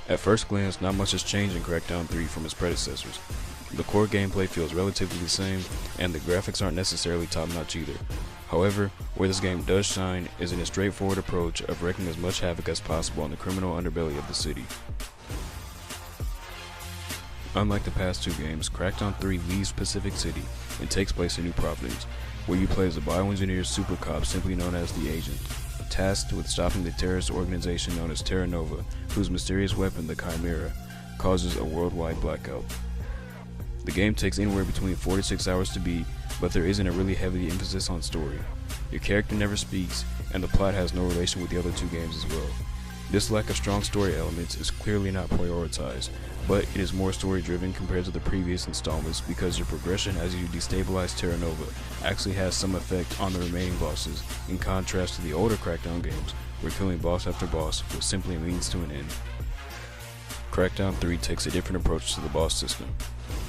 At first glance, not much has changed in Crackdown 3 from its predecessors. The core gameplay feels relatively the same, and the graphics aren't necessarily top-notch either. However, where this game does shine is in its straightforward approach of wreaking as much havoc as possible on the criminal underbelly of the city. Unlike the past two games, Crackdown 3 leaves Pacific City and takes place in New Providence, where you play as a bioengineered super cop simply known as the Agent, tasked with stopping the terrorist organization known as Terra Nova, whose mysterious weapon, the Chimera, causes a worldwide blackout. The game takes anywhere between 4 to 6 hours to beat, but there isn't a really heavy emphasis on story. Your character never speaks, and the plot has no relation with the other two games as well. This lack of strong story elements is clearly not prioritized, but it is more story driven compared to the previous installments because your progression as you destabilize Terra Nova actually has some effect on the remaining bosses, in contrast to the older Crackdown games, where killing boss after boss was simply a means to an end. Crackdown 3 takes a different approach to the boss system.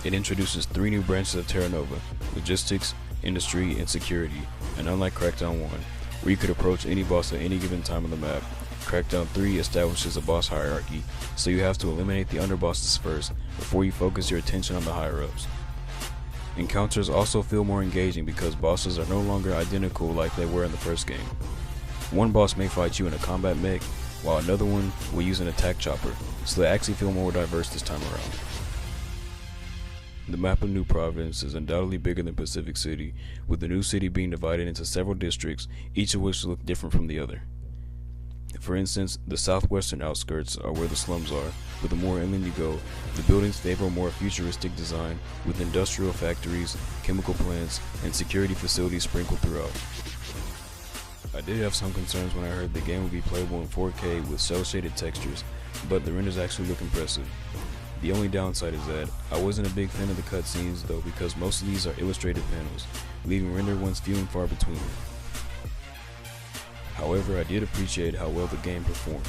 It introduces 3 new branches of Terra Nova: logistics, industry, and security, and unlike Crackdown 1, where you could approach any boss at any given time on the map, Crackdown 3 establishes a boss hierarchy, so you have to eliminate the underbosses first before you focus your attention on the higher-ups. Encounters also feel more engaging because bosses are no longer identical like they were in the first game. One boss may fight you in a combat mech, while another one will use an attack chopper, so they actually feel more diverse this time around. The map of New Providence is undoubtedly bigger than Pacific City, with the new city being divided into several districts, each of which look different from the other. For instance, the southwestern outskirts are where the slums are, but the more inland you go, the buildings favor a more futuristic design, with industrial factories, chemical plants, and security facilities sprinkled throughout. I did have some concerns when I heard the game would be playable in 4K with cel-shaded textures, but the renders actually look impressive. The only downside is that I wasn't a big fan of the cutscenes though, because most of these are illustrated panels, leaving rendered ones few and far between. However, I did appreciate how well the game performed.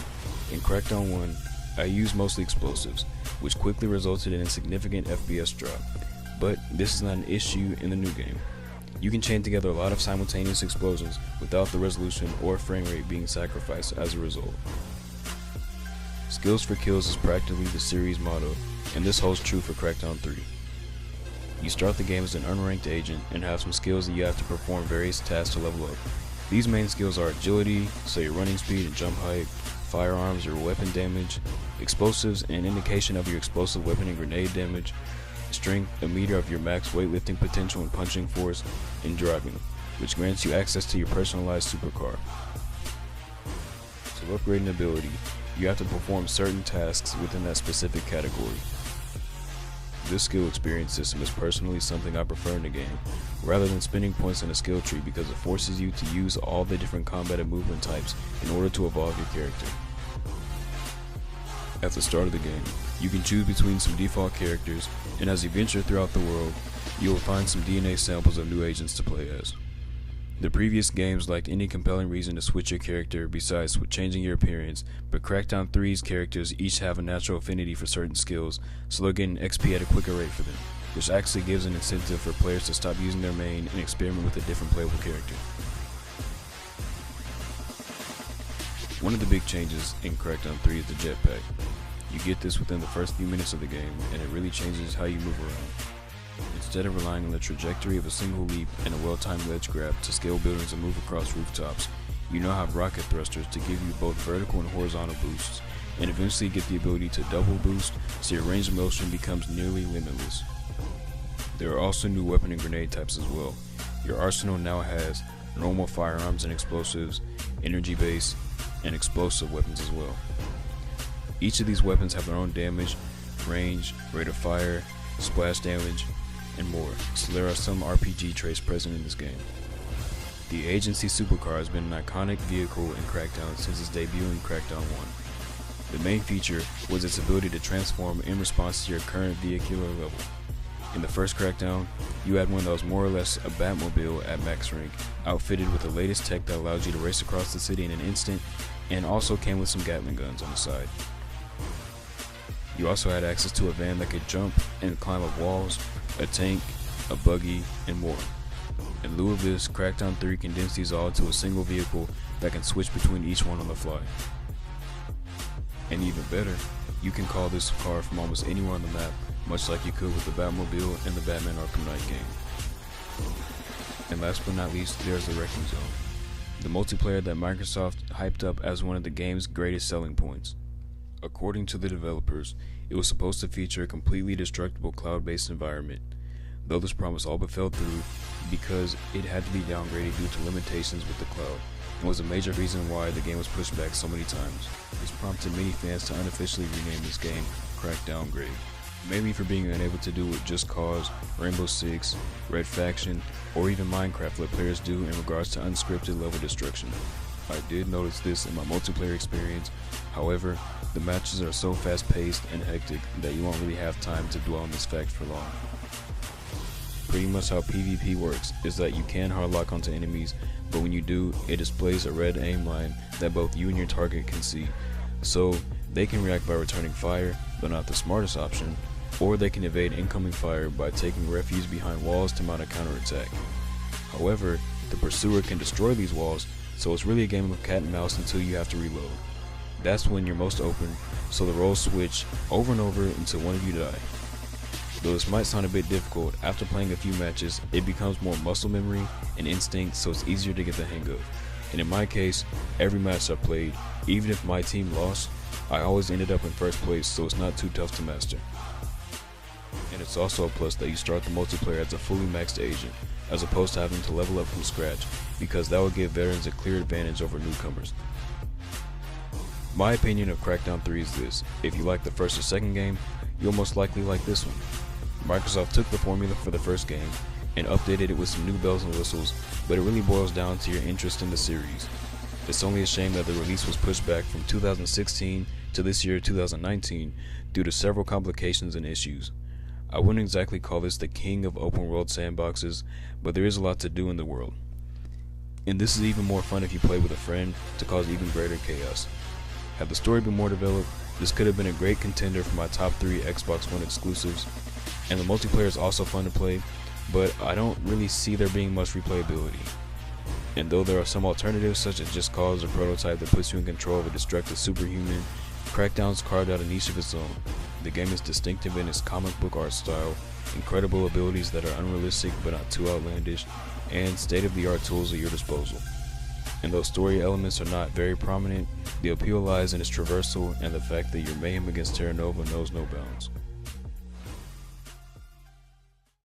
In Crackdown 1, I used mostly explosives, which quickly resulted in a significant FPS drop, but this is not an issue in the new game. You can chain together a lot of simultaneous explosions without the resolution or frame rate being sacrificed as a result. Skills for kills is practically the series motto, and this holds true for Crackdown 3. You start the game as an unranked agent and have some skills that you have to perform various tasks to level up. These main skills are agility, so your running speed and jump height, firearms or weapon damage, explosives, an indication of your explosive weapon and grenade damage, strength, a meter of your max weightlifting potential and punching force, and driving, which grants you access to your personalized supercar. To upgrade an ability, you have to perform certain tasks within that specific category. This skill experience system is personally something I prefer in the game, rather than spending points in a skill tree because it forces you to use all the different combat and movement types in order to evolve your character. At the start of the game, you can choose between some default characters, and as you venture throughout the world, you will find some DNA samples of new agents to play as. The previous games lacked any compelling reason to switch your character besides changing your appearance, but Crackdown 3's characters each have a natural affinity for certain skills, so they're getting XP at a quicker rate for them, which actually gives an incentive for players to stop using their main and experiment with a different playable character. One of the big changes in Crackdown 3 is the jetpack. You get this within the first few minutes of the game, and it really changes how you move around. Instead of relying on the trajectory of a single leap and a well-timed ledge grab to scale buildings and move across rooftops, you now have rocket thrusters to give you both vertical and horizontal boosts, and eventually get the ability to double boost so your range of motion becomes nearly limitless. There are also new weapon and grenade types as well. Your arsenal now has normal firearms and explosives, energy base, and explosive weapons as well. Each of these weapons have their own damage, range, rate of fire, splash damage, and more, so there are some RPG traits present in this game. The Agency Supercar has been an iconic vehicle in Crackdown since its debut in Crackdown 1. The main feature was its ability to transform in response to your current vehicular level. In the first Crackdown, you had one that was more or less a Batmobile at max rank, outfitted with the latest tech that allowed you to race across the city in an instant, and also came with some Gatling guns on the side. You also had access to a van that could jump and climb up walls, a tank, a buggy, and more. In lieu of this, Crackdown 3 condensed these all into a single vehicle that can switch between each one on the fly. And even better, You can call this car from almost anywhere on the map, much like you could with the Batmobile and the Batman Arkham Knight game. And last but not least, there's the Wrecking Zone, the multiplayer that Microsoft hyped up as one of the game's greatest selling points. According to the developers, it was supposed to feature a completely destructible cloud-based environment, though this promise all but fell through because it had to be downgraded due to limitations with the cloud, and was a major reason why the game was pushed back so many times. This prompted many fans to unofficially rename this game Crackdown, mainly for being unable to do what Just Cause, Rainbow Six, Red Faction, or even Minecraft let players do in regards to unscripted level destruction. I did notice this in my multiplayer experience, however, the matches are so fast paced and hectic that you won't really have time to dwell on this fact for long. Pretty much how PvP works is that you can hardlock onto enemies, but when you do, it displays a red aim line that both you and your target can see, so they can react by returning fire, though not the smartest option, or they can evade incoming fire by taking refuge behind walls to mount a counterattack. However, the pursuer can destroy these walls, so it's really a game of cat and mouse until you have to reload. That's when you're most open, so the roles switch over and over until one of you die. Though this might sound a bit difficult, after playing a few matches, it becomes more muscle memory and instinct, so it's easier to get the hang of. And in my case, every match I played, even if my team lost, I always ended up in first place, so it's not too tough to master. And it's also a plus that you start the multiplayer as a fully maxed agent, as opposed to having to level up from scratch, because that would give veterans a clear advantage over newcomers. My opinion of Crackdown 3 is this: if you like the first or second game, you'll most likely like this one. Microsoft took the formula for the first game and updated it with some new bells and whistles, but it really boils down to your interest in the series. It's only a shame that the release was pushed back from 2016 to this year 2019 due to several complications and issues. I wouldn't exactly call this the king of open world sandboxes, but there is a lot to do in the world. And this is even more fun if you play with a friend to cause even greater chaos. Had the story been more developed, this could have been a great contender for my top 3 Xbox One exclusives, and the multiplayer is also fun to play, but I don't really see there being much replayability. And though there are some alternatives such as Just Cause or Prototype that puts you in control of a destructive superhuman, Crackdown's carved out a niche of its own. The game is distinctive in its comic book art style, incredible abilities that are unrealistic but not too outlandish, and state-of-the-art tools at your disposal. And though story elements are not very prominent, the appeal lies in its traversal and the fact that your mayhem against Terra Nova knows no bounds.